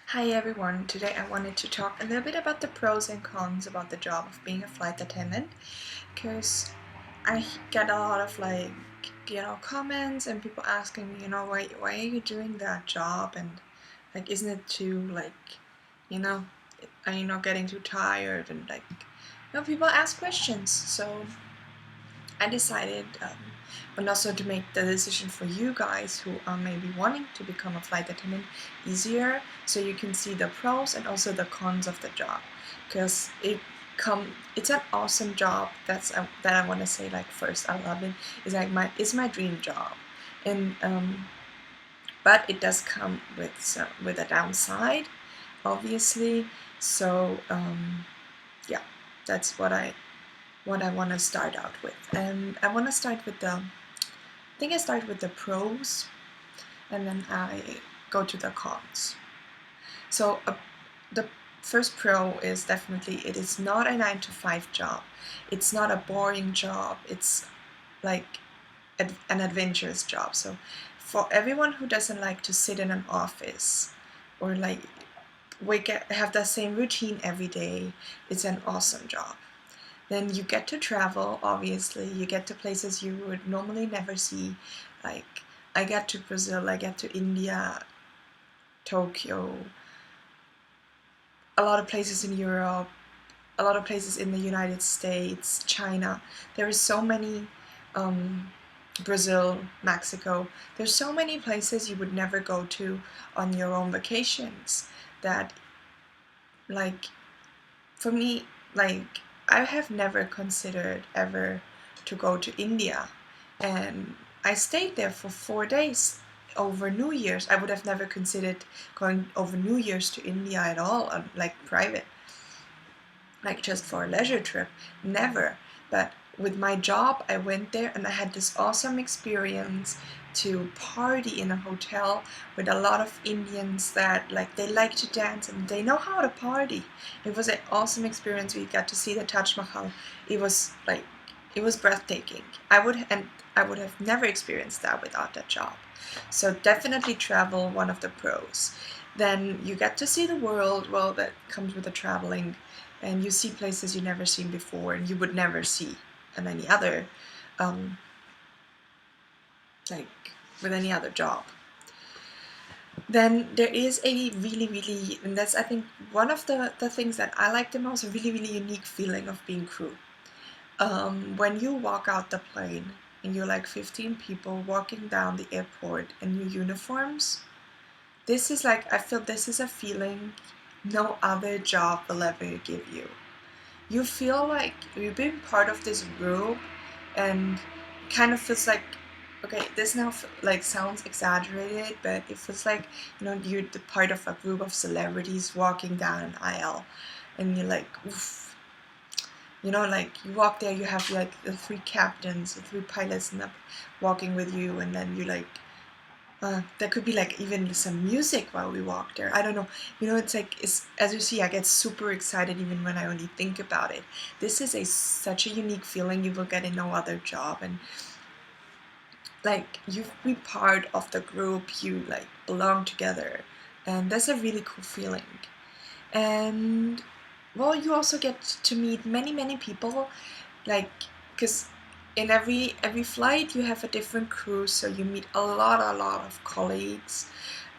Hi everyone, today I wanted to talk a little bit about the pros and cons about the job of being a flight attendant because I get a lot of comments and people asking me, why are you doing that job, and isn't it too you know are you not getting too tired, and people ask questions. So I decided, and also to make the decision for you guys who are maybe wanting to become a flight attendant easier, so you can see the pros and also the cons of the job, because it's an awesome job. That I want to say. Like, first, I love it. It's my dream job, and but it does come with a downside, obviously. So yeah, that's what I want to start out with. And I want to start with I think I start with the pros, and then I go to the cons. So the first pro is definitely it is not a 9 to 5 job. It's not a boring job. It's like an adventurous job. So for everyone who doesn't like to sit in an office or have the same routine every day, it's an awesome job. Then you get to travel, obviously. You get to places you would normally never see. Like, I get to Brazil, I get to India, Tokyo, a lot of places in Europe, a lot of places in the United States, China. There is so many, Brazil, Mexico. There's so many places you would never go to on your own vacations that, like, for me, I have never considered ever to go to India, and I stayed there for 4 days over New Year's. I would have never considered going over New Year's to India at all, like private, like just for a leisure trip. Never. But with my job, I went there and I had this awesome experience to party in a hotel with a lot of Indians that they like to dance and they know how to party. It was an awesome experience. We got to see the Taj Mahal. It was breathtaking. I would have never experienced that without that job. So definitely travel, one of the pros. Then you get to see the world. Well, that comes with the traveling, and you see places you never seen before and you would never see in any other um, like with any other job. Then there is a really, and that's I think one of the things that I like the most, a really unique feeling of being crew. When you walk out the plane and you're like 15 people walking down the airport in your uniforms, this is I feel this is a feeling no other job will ever give you. You feel like you've been part of this group, and kind of feels like, okay, this now sounds exaggerated, but it feels like, you're the part of a group of celebrities walking down an aisle, and you're like, oof. You walk there, you have the three captains, the three pilots, and walking with you, and then there could be even some music while we walk there. I don't know. It's as you see, I get super excited even when I only think about it. This is such a unique feeling you will get in no other job, and you be part of the group. You belong together, and that's a really cool feeling. And well, you also get to meet many people, because in every flight you have a different crew, so you meet a lot of colleagues,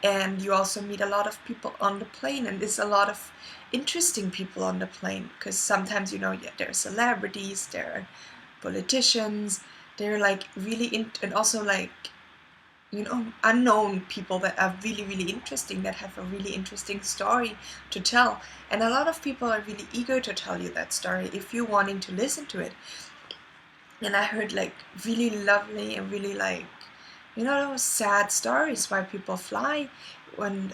and you also meet a lot of people on the plane, and there's a lot of interesting people on the plane, because sometimes there are celebrities, there are politicians, they're and also unknown people that are really interesting, that have a really interesting story to tell, and a lot of people are really eager to tell you that story if you're wanting to listen to it. And I heard really lovely and really sad stories why people fly, when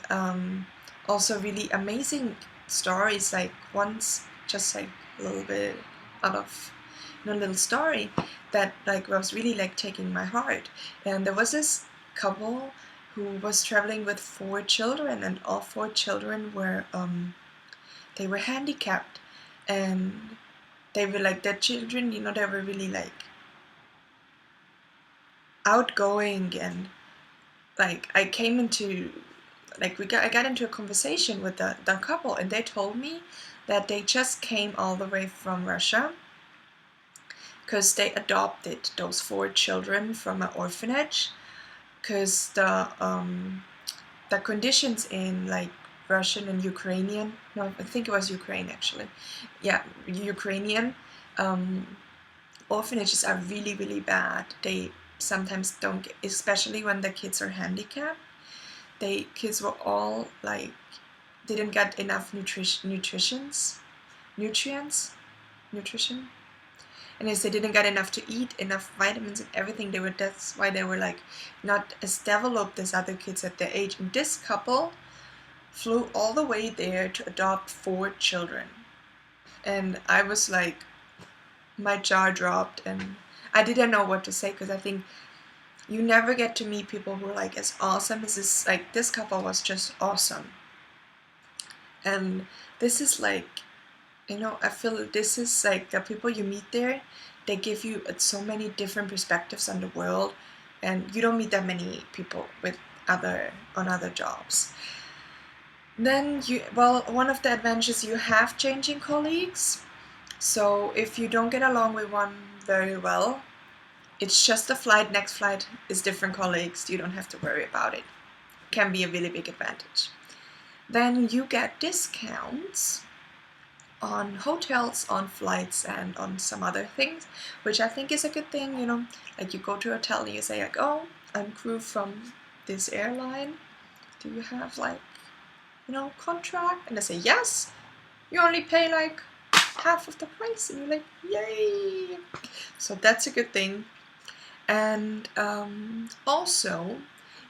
also really amazing stories, once just a little bit out of little story that was really taking my heart. And there was this couple who was traveling with 4 children, and all 4 children were they were handicapped, and they were their children, they were really outgoing, and I came into I got into a conversation with the couple, and they told me that they just came all the way from Russia because they adopted those 4 children from an orphanage, because the conditions in like Russian and Ukrainian, no, I think it was Ukraine actually, yeah, Ukrainian orphanages are really, really bad. They sometimes don't get, especially when the kids are handicapped. Kids were all like, didn't get enough nutrition, and as they didn't get enough to eat, enough vitamins and everything. That's why they were like not as developed as other kids at their age. And this couple flew all the way there to adopt 4 children, and I was like, my jaw dropped, and I didn't know what to say, because I think you never get to meet people who are like as awesome as this. Like, this couple was just awesome. And this is like, you know, I feel this is like the people you meet there, they give you so many different perspectives on the world, and you don't meet that many people on other jobs. Then one of the advantages, you have changing colleagues. So if you don't get along with one very well, it's just a flight. Next flight is different colleagues. You don't have to worry about it. Can be a really big advantage. Then you get discounts on hotels, on flights, and on some other things, which I think is a good thing. You know, like you go to a hotel and you say like, oh, I'm crew from this airline. Do you have like, you know, contract? And they say yes. You only pay like half of the price, and you're like, yay! So that's a good thing. And also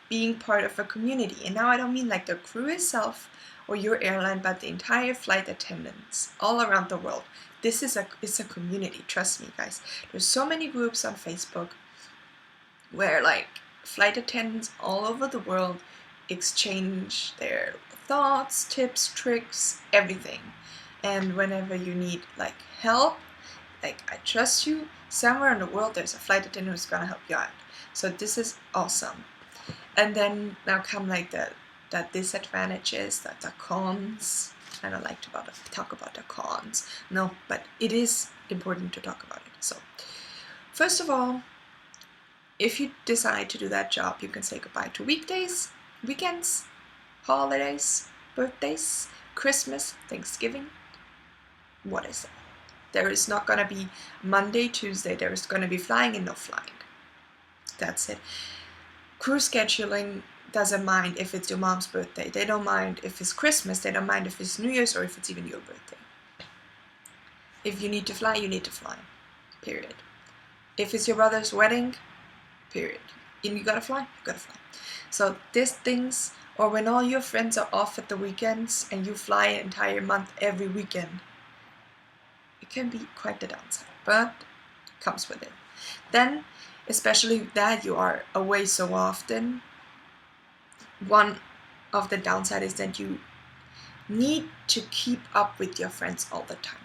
being part of a community. And now I don't mean like the crew itself or your airline, but the entire flight attendants all around the world. It's a community, trust me, guys. There's so many groups on Facebook where like flight attendants all over the world exchange their thoughts, tips, tricks, everything. And whenever you need like help, like I trust you, somewhere in the world there's a flight attendant who's gonna help you out. So this is awesome. And then now come like the disadvantages, the cons. I don't like to talk about the cons. No, but it is important to talk about it. So first of all, if you decide to do that job, you can say goodbye to weekdays, weekends, holidays, birthdays, Christmas, Thanksgiving. What is it? There is not going to be Monday, Tuesday. There is going to be flying and no flying. That's it. Crew scheduling doesn't mind if it's your mom's birthday. They don't mind if it's Christmas. They don't mind if it's New Year's or if it's even your birthday. If you need to fly, you need to fly. Period. If it's your brother's wedding, period. And you gotta fly, you gotta fly. So these things, or when all your friends are off at the weekends and you fly an entire month every weekend, it can be quite the downside, but it comes with it. Then, especially that you are away so often, one of the downside is that you need to keep up with your friends all the time.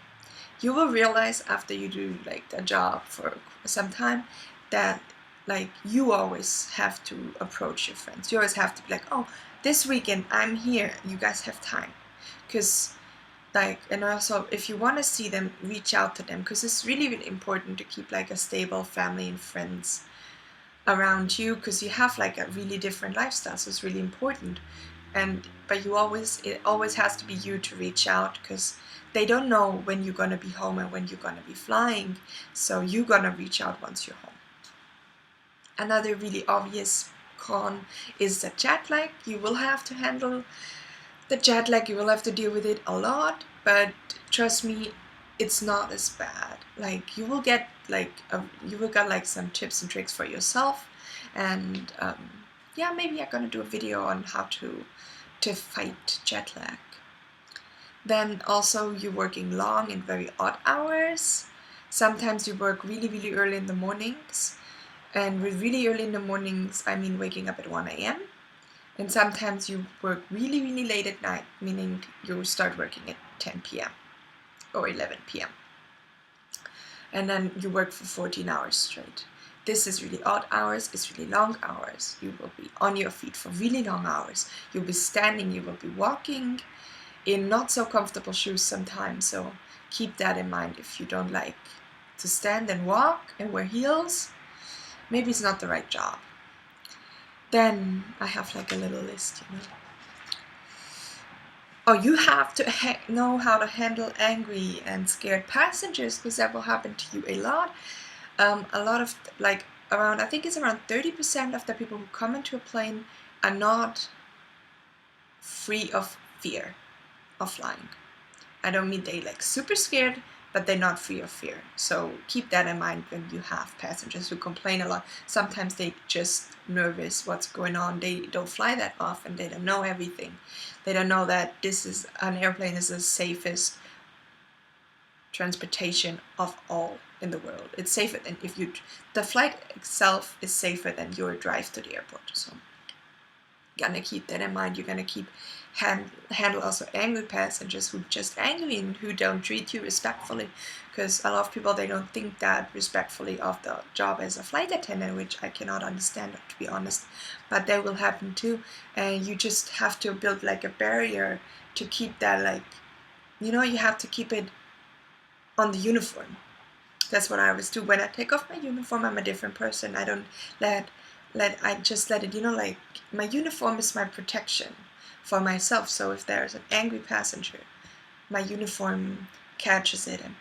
You will realize after you do like a job for some time that like you always have to approach your friends. You always have to be like, oh, this weekend I'm here, you guys have time. Because like, and also if you want to see them, reach out to them, because it's really, really important to keep like a stable family and friends around you, because you have like a really different lifestyle, so it's really important. But it always has to be you to reach out, because they don't know when you're gonna be home and when you're gonna be flying, so you're gonna reach out once you're home. Another really obvious con is the jet lag. You will have to handle the jet lag, you will have to deal with it a lot, but trust me, it's not as bad. Like you will get like some tips and tricks for yourself, and yeah, maybe I'm gonna do a video on how to fight jet lag. Then also you're working long and very odd hours. Sometimes you work really, really early in the mornings, and with really early in the mornings I mean waking up at 1 a.m. And sometimes you work really, really late at night, meaning you start working at 10 p.m. or 11 p.m. And then you work for 14 hours straight. this is really odd hours, it's really long hours. You will be on your feet for really long hours. You'll be standing, you will be walking in not so comfortable shoes sometimes. So keep that in mind. If you don't like to stand and walk and wear heels, maybe it's not the right job. Then I have like a little list, you know. Oh, you have to know how to handle angry and scared passengers, because that will happen to you a lot. A lot of, like, I think it's around 30% of the people who come into a plane are not free of fear of flying. I don't mean they like super scared, but they're not free of fear. So keep that in mind when you have passengers who complain a lot. Sometimes they just nervous what's going on. They don't fly that often. They don't know everything. They don't know that an airplane is the safest transportation of all in the world. It's safer than the flight itself is safer than your drive to the airport. So you're gonna keep that in mind. You're gonna keep handle also angry passengers who just angry and who don't treat you respectfully, because a lot of people, they don't think that respectfully of the job as a flight attendant, which I cannot understand, to be honest, but that will happen too. And you just have to build like a barrier to keep that, like, you know, you have to keep it on the uniform. That's what I always do. When I take off my uniform, I'm a different person. I don't I just let it, you know, like, my uniform is my protection for myself. So if there's an angry passenger, my uniform catches it and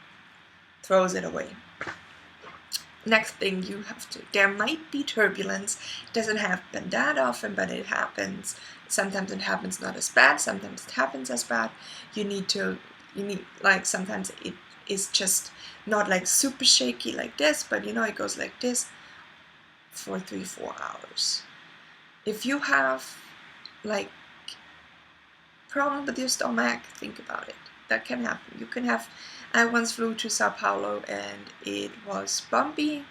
throws it away. Next thing you have to, there might be turbulence. It doesn't happen that often, but it happens. Sometimes it happens not as bad, sometimes it happens as bad. You need like, sometimes it is just not like super shaky like this, but you know, it goes like this for 3-4 hours. If you have like problem with your stomach, think about it. That can happen. You can have, I once flew to Sao Paulo and it was bumpy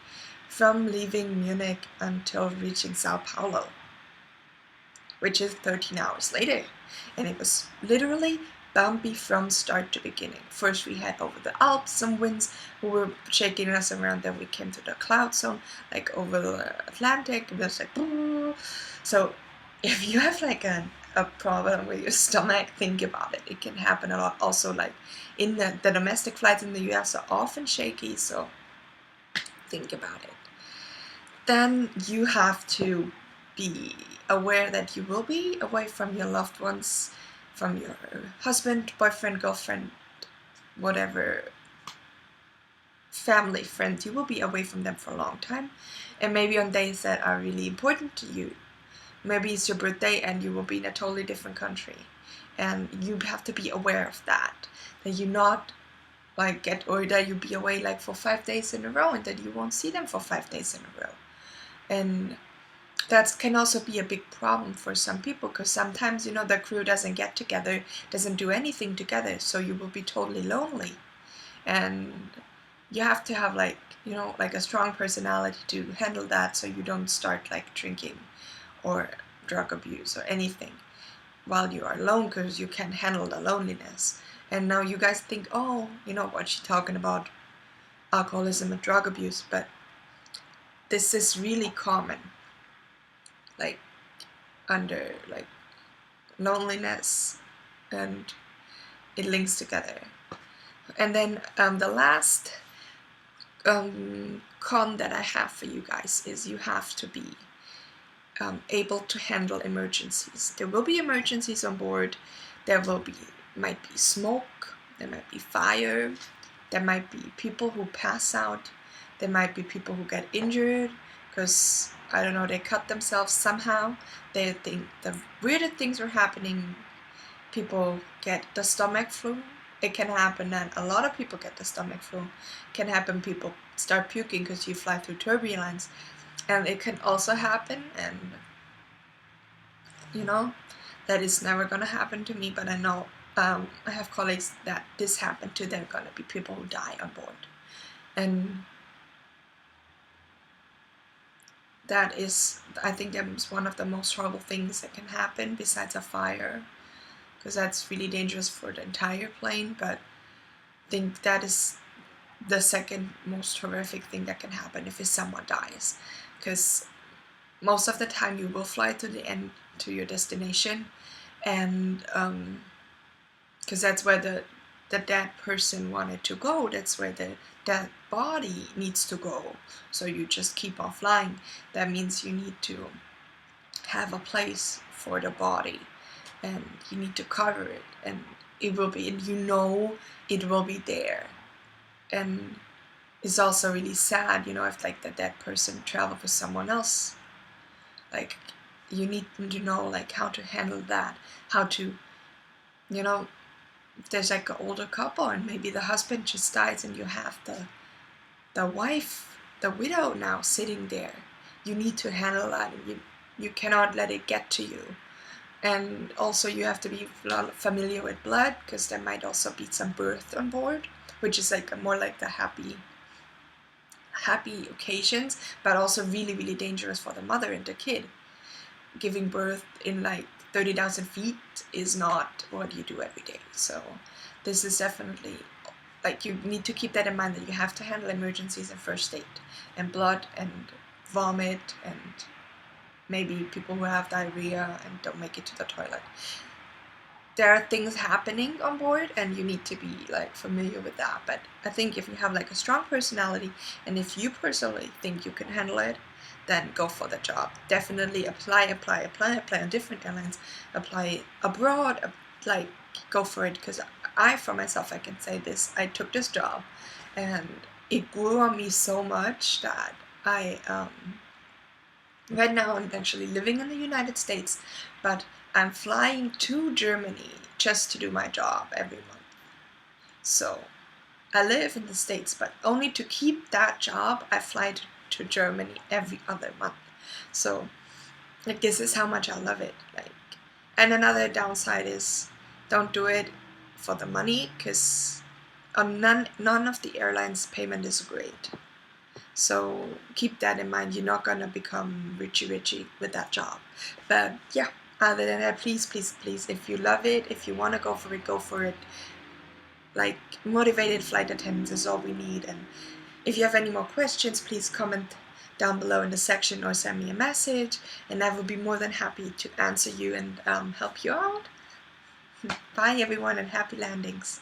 from leaving Munich until reaching Sao Paulo, which is 13 hours later, and it was literally bumpy from start to beginning. First we had over the Alps some winds who were shaking us around, then we came to the cloud zone, like over the Atlantic, it was like, boo. So if you have like a problem with your stomach, think about it. It can happen a lot. Also, like, in the domestic flights in the US are often shaky, so think about it. Then you have to be aware that you will be away from your loved ones, from your husband, boyfriend, girlfriend, whatever, family, friends. You will be away from them for a long time, and maybe on days that are really important to you. Maybe it's your birthday and you will be in a totally different country, and you have to be aware of that you not like that you be away like for 5 days in a row, and that you won't see them for 5 days in a row. And that can also be a big problem for some people, because sometimes, you know, the crew doesn't get together, doesn't do anything together, so you will be totally lonely. And you have to have, like, you know, like a strong personality to handle that, so you don't start like drinking or drug abuse or anything while you are alone, because you can handle the loneliness. And now you guys think, oh, you know, what's she talking about, alcoholism and drug abuse, but this is really common, like, under like loneliness, and it links together. And then the last con that I have for you guys is you have to be able to handle emergencies. There will be emergencies on board. There might be smoke, there might be fire, there might be people who pass out, there might be people who get injured because, I don't know, they cut themselves somehow. They think the weirdest things are happening. People get the stomach flu. It can happen, and a lot of people get the stomach flu. It can happen people start puking because you fly through turbulence. And it can also happen, and you know, that is never gonna happen to me, but I know I have colleagues that this happened to. There are gonna be people who die on board, and that is, I think, that is one of the most horrible things that can happen besides a fire, because that's really dangerous for the entire plane. But I think that is the second most horrific thing that can happen if someone dies, because most of the time you will fly to the end to your destination, and because that's where the dead person wanted to go, that's where the dead body needs to go. So you just keep on flying. That means you need to have a place for the body, and you need to cover it, and it will be, and it will be there. And it's also really sad, if like the dead person traveled with someone else. Like, you need to know like how to handle that, how to, if there's like an older couple and maybe the husband just dies and you have the wife, the widow now sitting there, you need to handle that, and you cannot let it get to you. And also you have to be familiar with blood, because there might also be some birth on board, which is like more like the happy occasions, but also really, really dangerous for the mother and the kid. Giving birth in like 30,000 feet is not what you do every day. So this is definitely, like, you need to keep that in mind, that you have to handle emergencies and first aid and blood and vomit and maybe people who have diarrhea and don't make it to the toilet. There are things happening on board and you need to be like familiar with that. But I think if you have like a strong personality and if you personally think you can handle it, then go for the job. Definitely apply on different airlines, apply abroad, like go for it. Because for myself, I can say this, I took this job and it grew on me so much that right now I'm actually living in the United States, but I'm flying to Germany just to do my job every month. So I live in the States, but only to keep that job, I fly to Germany every other month. So like, this is how much I love it. Like, and another downside is don't do it for the money, because none of the airlines' payment is great. So keep that in mind. You're not gonna become richy with that job. But yeah, other than that, please, if you love it, if you want to go for it, go for it. Like, motivated flight attendants is all we need. And if you have any more questions, please comment down below in the section or send me a message, and I will be more than happy to answer you and help you out. Bye everyone, and happy landings.